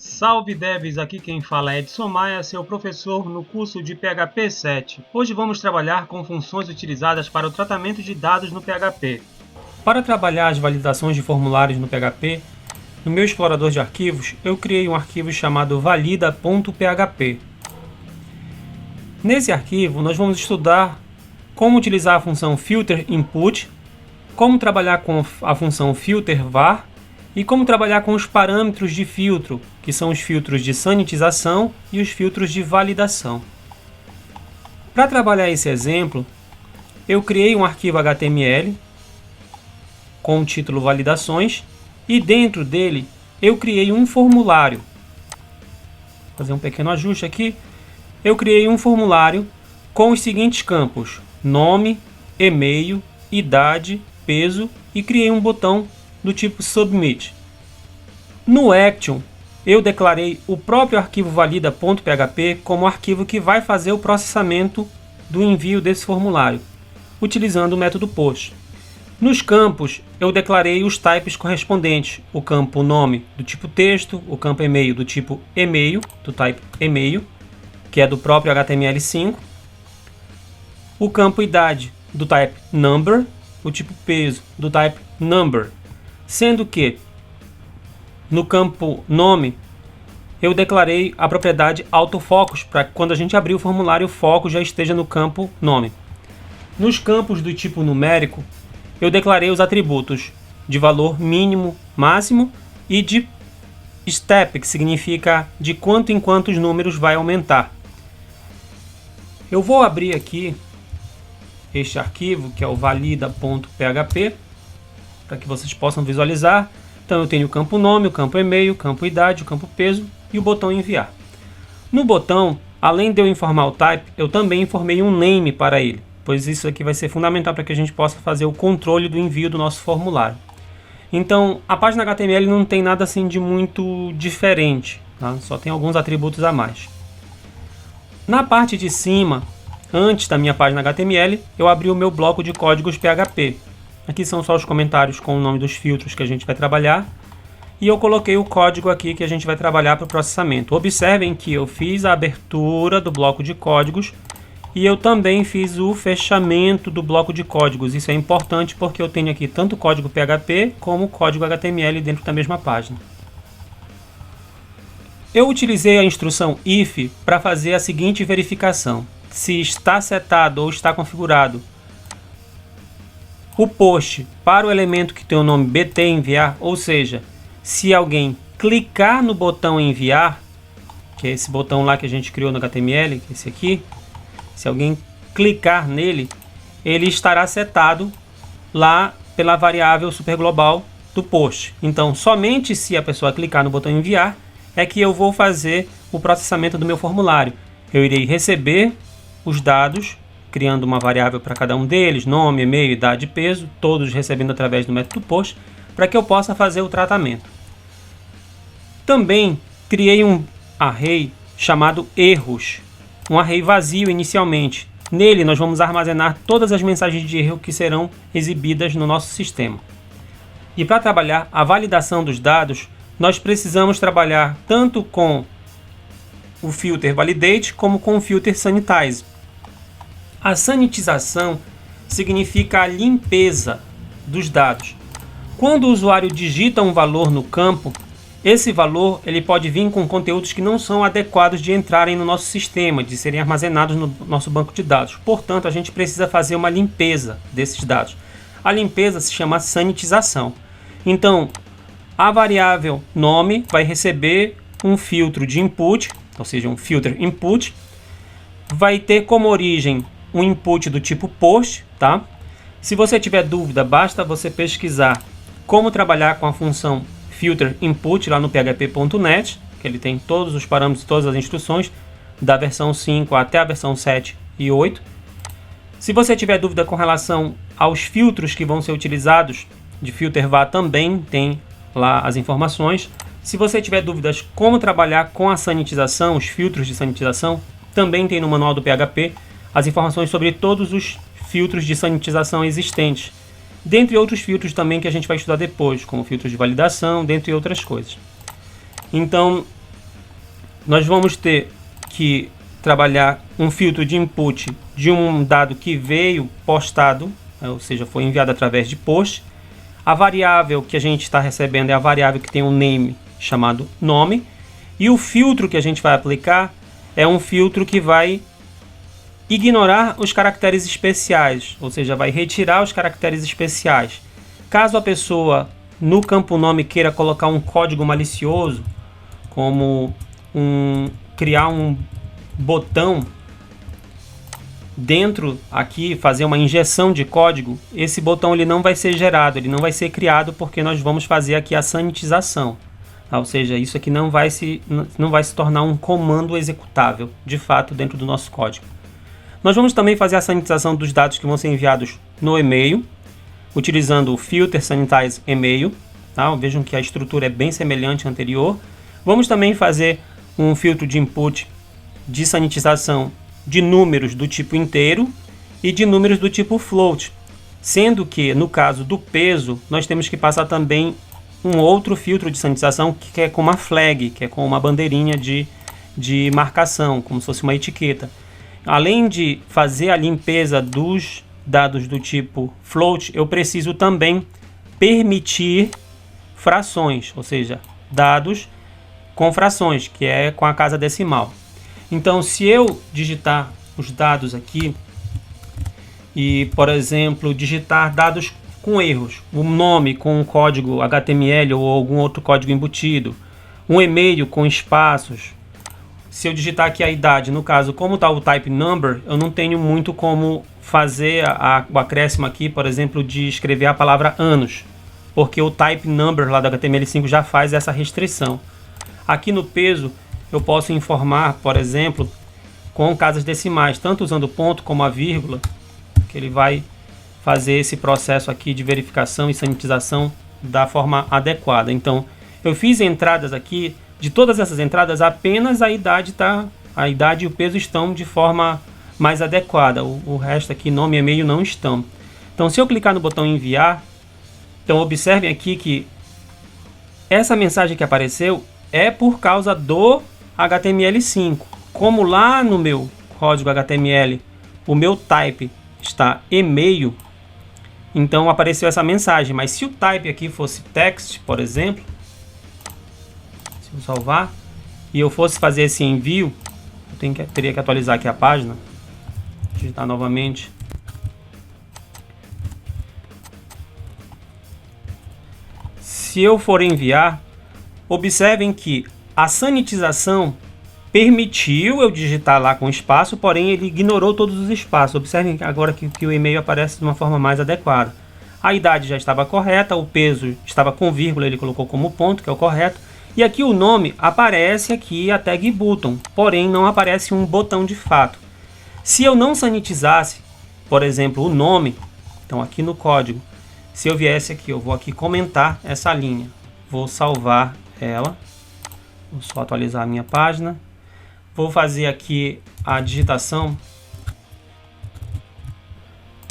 Salve devs, aqui quem fala é Edson Maia, seu professor no curso de PHP 7. Hoje vamos trabalhar com funções utilizadas para o tratamento de dados no PHP. Para trabalhar as validações de formulários no PHP, no meu explorador de arquivos, eu criei um arquivo chamado valida.php. Nesse arquivo, nós vamos estudar como utilizar a função filterInput, como trabalhar com a função filterVar, e como trabalhar com os parâmetros de filtro, que são os filtros de sanitização e os filtros de validação. Para trabalhar esse exemplo, eu criei um arquivo HTML com o título validações e dentro dele eu criei um formulário. Vou fazer um pequeno ajuste aqui. Eu criei um formulário com os seguintes campos: nome, e-mail, idade, peso e criei um botão do tipo Submit. No Action, eu declarei o próprio arquivo valida.php como arquivo que vai fazer o processamento do envio desse formulário, utilizando o método POST. Nos campos, eu declarei os types correspondentes, o campo nome do tipo texto, o campo e-mail do tipo e-mail, do type e-mail, que é do próprio HTML5, o campo idade do type number, o tipo peso do type number. Sendo que no campo nome eu declarei a propriedade autofocus para que quando a gente abrir o formulário o foco já esteja no campo nome. Nos campos do tipo numérico eu declarei os atributos de valor mínimo, máximo e de step, que significa de quanto em quantos números vai aumentar. Eu vou abrir aqui este arquivo que é o valida.php para que vocês possam visualizar. Então eu tenho o campo nome, o campo e-mail, o campo idade, o campo peso e o botão enviar. No botão, além de eu informar o type, eu também informei um name para ele, pois isso aqui vai ser fundamental para que a gente possa fazer o controle do envio do nosso formulário. Então a página HTML não tem nada assim de muito diferente, tá? Só tem alguns atributos a mais. Na parte de cima, antes da minha página HTML, eu abri o meu bloco de códigos PHP. Aqui são só os comentários com o nome dos filtros que a gente vai trabalhar. E eu coloquei o código aqui que a gente vai trabalhar para o processamento. Observem que eu fiz a abertura do bloco de códigos e eu também fiz o fechamento do bloco de códigos. Isso é importante porque eu tenho aqui tanto o código PHP como o código HTML dentro da mesma página. Eu utilizei a instrução if para fazer a seguinte verificação: se está setado ou está configurado o post para o elemento que tem o nome bt enviar, ou seja, se alguém clicar no botão enviar, que é esse botão lá que a gente criou no HTML, que é esse aqui, se alguém clicar nele, ele estará setado lá pela variável superglobal do post. Então, somente se a pessoa clicar no botão enviar, é que eu vou fazer o processamento do meu formulário. Eu irei receber os dados, criando uma variável para cada um deles, nome, e-mail, idade e peso, todos recebendo através do método POST, para que eu possa fazer o tratamento. Também criei um array chamado erros, um array vazio inicialmente. Nele nós vamos armazenar todas as mensagens de erro que serão exibidas no nosso sistema. E para trabalhar a validação dos dados, nós precisamos trabalhar tanto com o filter validate como com o filter sanitize. A sanitização significa a limpeza dos dados. Quando o usuário digita um valor no campo, esse valor ele pode vir com conteúdos que não são adequados de entrarem no nosso sistema, de serem armazenados no nosso banco de dados. Portanto, a gente precisa fazer uma limpeza desses dados. A limpeza se chama sanitização. Então, a variável nome vai receber um filtro de input, ou seja, um filter input, vai ter como origem um input do tipo post, tá? Se você tiver dúvida, basta você pesquisar como trabalhar com a função filter input lá no php.net, que ele tem todos os parâmetros, todas as instruções, da versão 5 até a versão 7 e 8. Se você tiver dúvida com relação aos filtros que vão ser utilizados, de filterVar também tem lá as informações. Se você tiver dúvidas como trabalhar com a sanitização, os filtros de sanitização, também tem no manual do PHP as informações sobre todos os filtros de sanitização existentes. dentre outros filtros também que a gente vai estudar depois, como filtros de validação, dentre outras coisas. Então, nós vamos ter que trabalhar um filtro de input de um dado que veio postado, ou seja, foi enviado através de post. A variável que a gente está recebendo é a variável que tem um name chamado nome. E o filtro que a gente vai aplicar é um filtro que vai ignorar os caracteres especiais, ou seja, vai retirar os caracteres especiais. Caso a pessoa no campo nome queira colocar um código malicioso, como criar um botão dentro aqui, fazer uma injeção de código, esse botão ele não vai ser gerado, ele não vai ser criado, porque nós vamos fazer aqui a sanitização. Ou seja, isso aqui não vai se tornar um comando executável, de fato, dentro do nosso código. Nós vamos também fazer a sanitização dos dados que vão ser enviados no e-mail, utilizando o filter sanitize e-mail. Tá? Vejam que a estrutura é bem semelhante à anterior. Vamos também fazer um filtro de input de sanitização de números do tipo inteiro e de números do tipo float, sendo que no caso do peso nós temos que passar também um outro filtro de sanitização que é com uma flag, que é com uma bandeirinha de marcação, como se fosse uma etiqueta. Além de fazer a limpeza dos dados do tipo float, eu preciso também permitir frações, ou seja, dados com frações, que é com a casa decimal. Então, se eu digitar os dados aqui e, por exemplo, digitar dados com erros, um nome com um código HTML ou algum outro código embutido, um e-mail com espaços, se eu digitar aqui a idade, no caso, como está o type number, eu não tenho muito como fazer o acréscimo aqui, por exemplo, de escrever a palavra anos, porque o type number lá do HTML5 já faz essa restrição. Aqui no peso, eu posso informar, por exemplo, com casas decimais, tanto usando o ponto como a vírgula, que ele vai fazer esse processo aqui de verificação e sanitização da forma adequada. Então, eu fiz entradas aqui, de todas essas entradas, apenas a idade e o peso estão de forma mais adequada. O resto aqui, nome e e-mail, não estão. Então, se eu clicar no botão enviar, então observem aqui que essa mensagem que apareceu é por causa do HTML5. Como lá no meu código HTML o meu type está e-mail, então apareceu essa mensagem. Mas se o type aqui fosse text, por exemplo, se eu salvar e eu fosse fazer esse envio, eu teria que atualizar aqui a página, digitar novamente. Se eu for enviar, observem que a sanitização permitiu eu digitar lá com espaço, porém ele ignorou todos os espaços. Observem agora que o e-mail aparece de uma forma mais adequada. A idade já estava correta, o peso estava com vírgula, ele colocou como ponto, que é o correto. E aqui o nome aparece aqui a tag button, porém não aparece um botão de fato. Se eu não sanitizasse, por exemplo, o nome, então aqui no código, se eu viesse aqui, eu vou aqui comentar essa linha, vou salvar ela, vou só atualizar a minha página, vou fazer aqui a digitação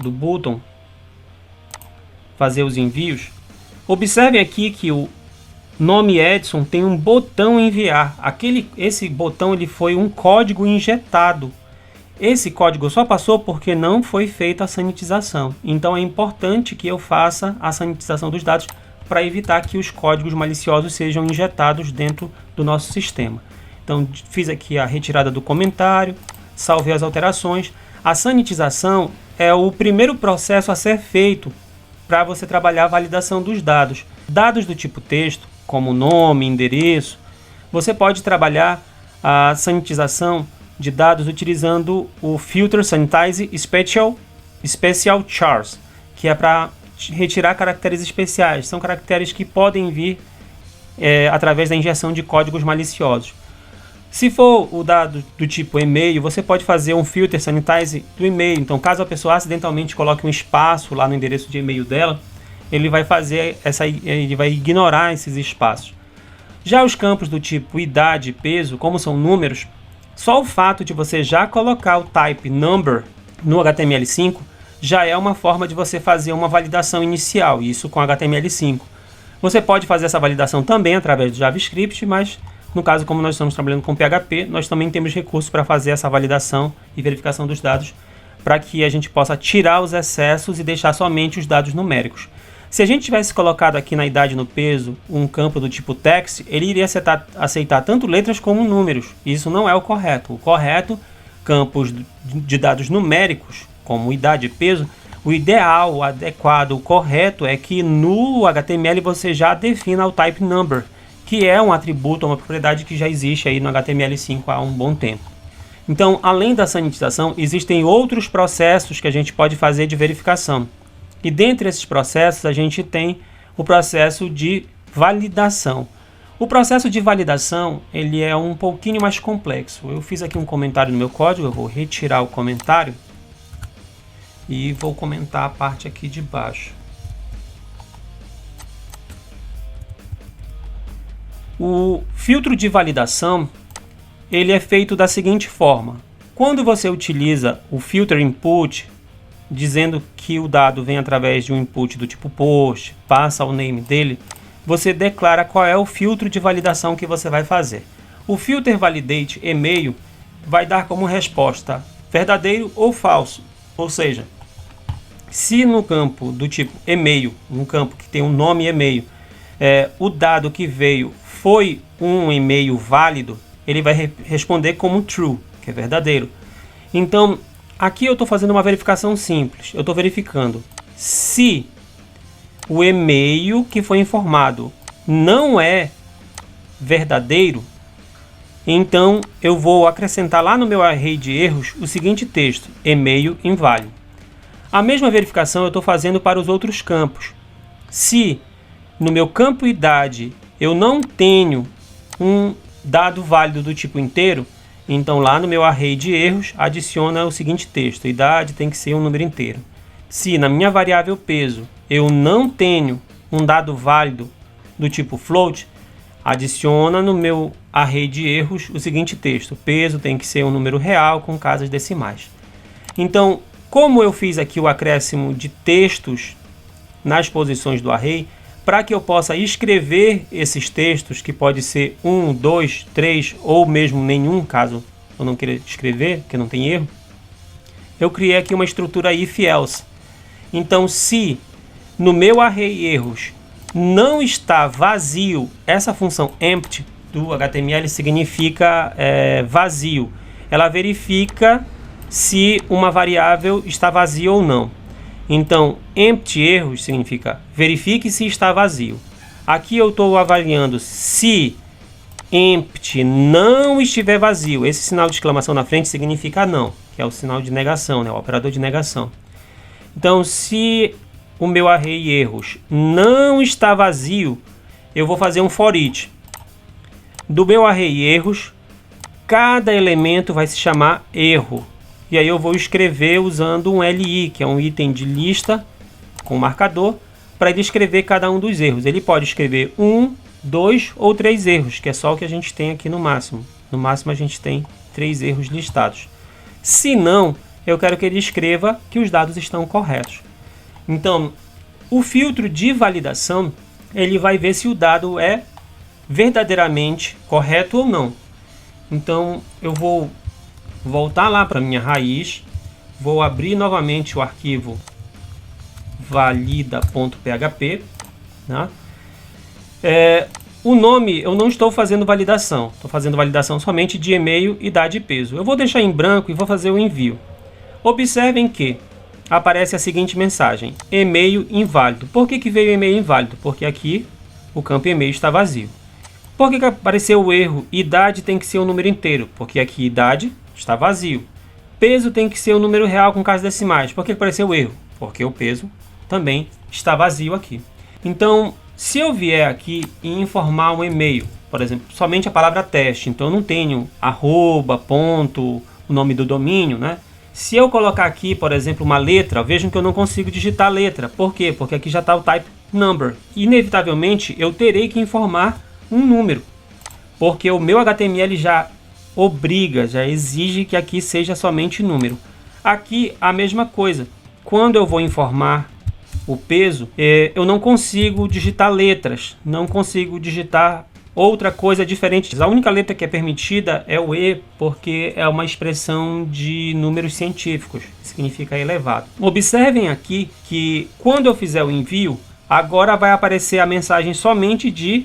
do button, fazer os envios. Observem aqui que o nome Edson tem um botão enviar. Esse botão ele foi um código injetado. Esse código só passou porque não foi feita a sanitização. Então é importante que eu faça a sanitização dos dados para evitar que os códigos maliciosos sejam injetados dentro do nosso sistema. Então fiz aqui a retirada do comentário, salvei as alterações. A sanitização é o primeiro processo a ser feito para você trabalhar a validação dos dados. Dados do tipo texto, como nome, endereço, você pode trabalhar a sanitização de dados utilizando o Filter Sanitize Special Chars, que é para retirar caracteres especiais. São caracteres que podem vir através da injeção de códigos maliciosos. Se for o dado do tipo e-mail, você pode fazer um Filter Sanitize do e-mail. Então, caso a pessoa acidentalmente coloque um espaço lá no endereço de e-mail dela, ele vai ignorar esses espaços. Já os campos do tipo idade e peso, como são números, só o fato de você já colocar o type number no HTML5 já é uma forma de você fazer uma validação inicial, isso com HTML5. Você pode fazer essa validação também através do JavaScript, mas No caso, como nós estamos trabalhando com PHP, nós também temos recursos para fazer essa validação e verificação dos dados para que a gente possa tirar os excessos e deixar somente os dados numéricos. Se a gente tivesse colocado aqui na idade e no peso um campo do tipo text, ele iria aceitar tanto letras como números. Isso não é o correto. O correto, campos de dados numéricos, como idade e peso, o ideal, o adequado, o correto é que no HTML você já defina o type number, que é um atributo, uma propriedade que já existe aí no HTML5 há um bom tempo. Então, além da sanitização, existem outros processos que a gente pode fazer de verificação. E dentre esses processos, a gente tem o processo de validação. O processo de validação, ele é um pouquinho mais complexo. Eu fiz aqui um comentário no meu código, eu vou retirar o comentário e vou comentar a parte aqui de baixo. O filtro de validação, ele é feito da seguinte forma. Quando você utiliza o filter input, dizendo que o dado vem através de um input do tipo post, passa o name dele, você declara qual é o filtro de validação que você vai fazer. O filter validate email vai dar como resposta verdadeiro ou falso. Ou seja, se no campo do tipo e-mail, um campo que tem um nome e-mail, o dado que veio foi um e-mail válido, ele vai responder como true, que é verdadeiro. Então, aqui eu estou fazendo uma verificação simples. Eu estou verificando se o e-mail que foi informado não é verdadeiro, então eu vou acrescentar lá no meu array de erros o seguinte texto: e-mail inválido. A mesma verificação eu estou fazendo para os outros campos. Se no meu campo idade eu não tenho um dado válido do tipo inteiro, então lá no meu array de erros adiciona o seguinte texto: idade tem que ser um número inteiro. Se na minha variável peso eu não tenho um dado válido do tipo float, adiciona no meu array de erros o seguinte texto: peso tem que ser um número real com casas decimais. Então, como eu fiz aqui o acréscimo de textos nas posições do array, para que eu possa escrever esses textos, que pode ser 1, 2, 3 ou mesmo nenhum, caso eu não queira escrever, porque não tem erro, eu criei aqui uma estrutura if-else. Então, se no meu array erros não está vazio, essa função empty do HTML significa vazio. Ela verifica se uma variável está vazia ou não. Então, empty erros significa verifique se está vazio. Aqui eu estou avaliando se empty não estiver vazio. Esse sinal de exclamação na frente significa não, que é o sinal de negação, né? O operador de negação. Então, se o meu array erros não está vazio, eu vou fazer um for each. Do meu array erros, cada elemento vai se chamar erro. E aí eu vou escrever usando um LI, que é um item de lista com marcador, para ele escrever cada um dos erros. Ele pode escrever 1, 2 ou 3 erros, que é só o que a gente tem aqui no máximo. No máximo a gente tem 3 erros listados. Se não, eu quero que ele escreva que os dados estão corretos. Então, o filtro de validação, ele vai ver se o dado é verdadeiramente correto ou não. Então, eu vou voltar lá para minha raiz, vou abrir novamente o arquivo valida.php, né? O nome eu não estou fazendo validação, estou fazendo validação somente de e-mail, idade e peso. Eu vou deixar em branco e vou fazer o envio. Observem que aparece a seguinte mensagem: e-mail inválido. Por que veio e-mail inválido? Porque aqui o campo e-mail está vazio. Por que apareceu o erro idade tem que ser um número inteiro? Porque aqui idade está vazio. Peso tem que ser um número real com casas decimais. Por que apareceu o erro? Porque o peso também está vazio aqui. Então, se eu vier aqui e informar um e-mail, por exemplo, somente a palavra teste, então eu não tenho arroba, ponto, o nome do domínio, né? Se eu colocar aqui, por exemplo, uma letra, vejam que eu não consigo digitar a letra. Por quê? Porque aqui já está o type number. Inevitavelmente, eu terei que informar um número, porque o meu HTML já obriga, já exige que aqui seja somente número. Aqui a mesma coisa. Quando eu vou informar o peso, eu não consigo digitar letras, não consigo digitar Outra coisa diferente, a única letra que é permitida é o E, porque é uma expressão de números científicos, significa elevado. Observem aqui que quando eu fizer o envio, agora vai aparecer a mensagem somente de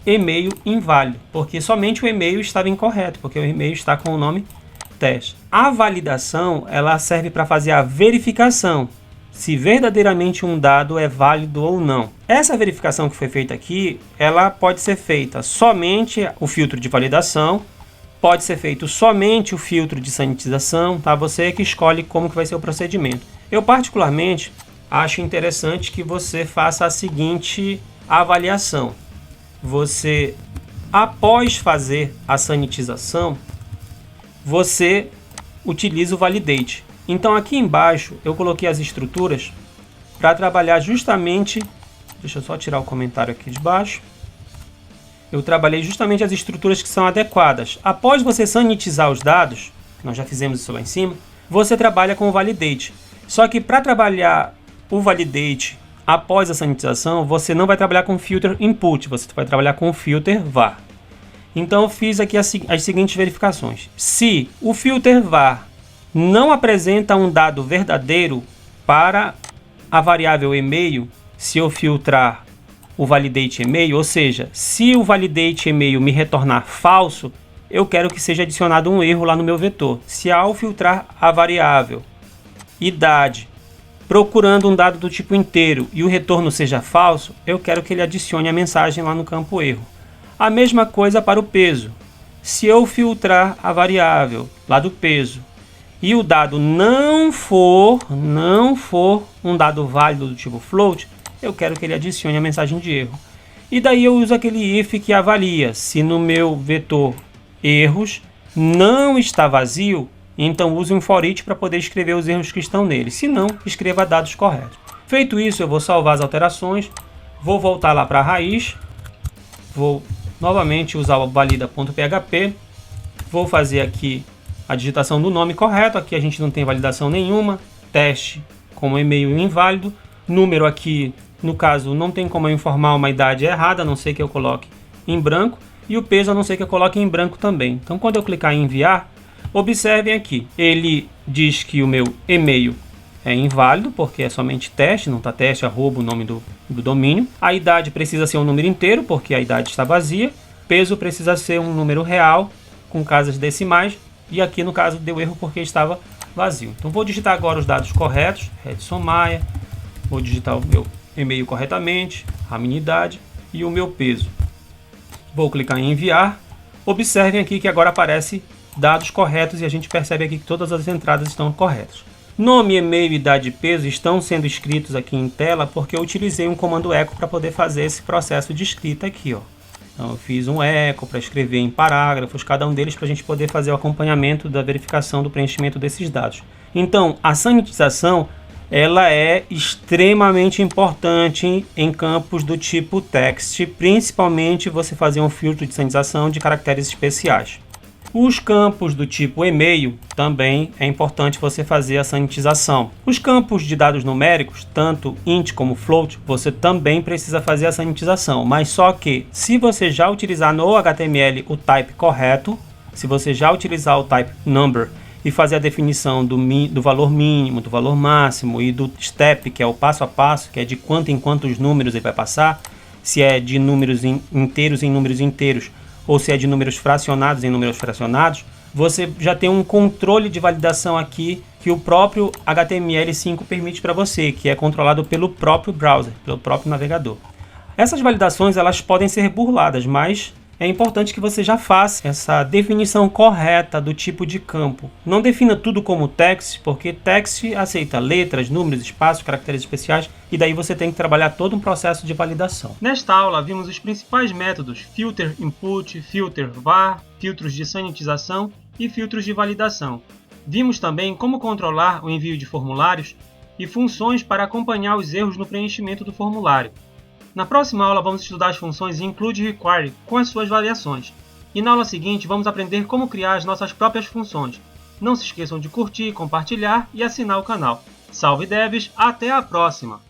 e-mail inválido, porque somente o e-mail estava incorreto, porque o e-mail está com o nome teste. A validação, ela serve para fazer a verificação se verdadeiramente um dado é válido ou não. Essa verificação que foi feita aqui, ela pode ser feita somente o filtro de validação, pode ser feito somente o filtro de sanitização, tá? Você que escolhe como que vai ser o procedimento. Eu particularmente acho interessante que você faça a seguinte avaliação. Você, após fazer a sanitização, você utiliza o validate. Então aqui embaixo eu coloquei as estruturas para trabalhar justamente, deixa eu só tirar o comentário aqui de baixo, eu trabalhei justamente as estruturas que são adequadas. Após você sanitizar os dados, nós já fizemos isso lá em cima, você trabalha com o validate. Só que para trabalhar o validate após a sanitização, você não vai trabalhar com filter input, você vai trabalhar com o filter var. Então eu fiz aqui as seguintes verificações. Se o filter var não apresenta um dado verdadeiro para a variável e-mail, se eu filtrar o validate e-mail, ou seja, se o validate e-mail me retornar falso, eu quero que seja adicionado um erro lá no meu vetor. Se ao filtrar a variável idade, procurando um dado do tipo inteiro e o retorno seja falso, eu quero que ele adicione a mensagem lá no campo erro. A mesma coisa para o peso. Se eu filtrar a variável lá do peso e o dado não for um dado válido do tipo float, eu quero que ele adicione a mensagem de erro. E daí eu uso aquele if que avalia se no meu vetor erros não está vazio, então use um for each para poder escrever os erros que estão nele. Se não, escreva dados corretos. Feito isso, eu vou salvar as alterações, vou voltar lá para a raiz, vou novamente usar o valida.php, vou fazer aqui a digitação do nome correto, aqui a gente não tem validação nenhuma, teste como e-mail inválido, número aqui, no caso, não tem como eu informar uma idade errada, a não ser que eu coloque em branco, e o peso a não ser que eu coloque em branco também. Então quando eu clicar em enviar, observem aqui, ele diz que o meu e-mail é inválido, porque é somente teste, não está teste, arroba o nome do domínio. A idade precisa ser um número inteiro, porque a idade está vazia. Peso precisa ser um número real, com casas decimais. E aqui no caso deu erro porque estava vazio. Então vou digitar agora os dados corretos, Redson Maia, vou digitar o meu e-mail corretamente, a minha idade e o meu peso. Vou clicar em enviar. Observem aqui que agora aparece dados corretos e a gente percebe aqui que todas as entradas estão corretas. Nome, e-mail, idade e peso estão sendo escritos aqui em tela porque eu utilizei um comando echo para poder fazer esse processo de escrita aqui, ó. Então eu fiz um echo para escrever em parágrafos, cada um deles para a gente poder fazer o acompanhamento da verificação do preenchimento desses dados. Então a sanitização ela é extremamente importante em campos do tipo text, principalmente você fazer um filtro de sanitização de caracteres especiais. Os campos do tipo e-mail também é importante você fazer a sanitização. Os campos de dados numéricos, tanto int como float, você também precisa fazer a sanitização, mas só que se você já utilizar no HTML o type correto, se você já utilizar o type number e fazer a definição do valor mínimo, do valor máximo e do step, que é o passo a passo, que é de quanto em quantos números ele vai passar, se é de números inteiros em números inteiros, ou se é de números fracionados em números fracionados, você já tem um controle de validação aqui que o próprio HTML5 permite para você, que é controlado pelo próprio browser, pelo próprio navegador. Essas validações elas podem ser burladas, mas é importante que você já faça essa definição correta do tipo de campo. Não defina tudo como text, porque text aceita letras, números, espaços, caracteres especiais, e daí você tem que trabalhar todo um processo de validação. Nesta aula vimos os principais métodos: filter input, filter var, filtros de sanitização e filtros de validação. Vimos também como controlar o envio de formulários e funções para acompanhar os erros no preenchimento do formulário. Na próxima aula vamos estudar as funções include e require com as suas variações. E na aula seguinte vamos aprender como criar as nossas próprias funções. Não se esqueçam de curtir, compartilhar e assinar o canal. Salve devs, até a próxima!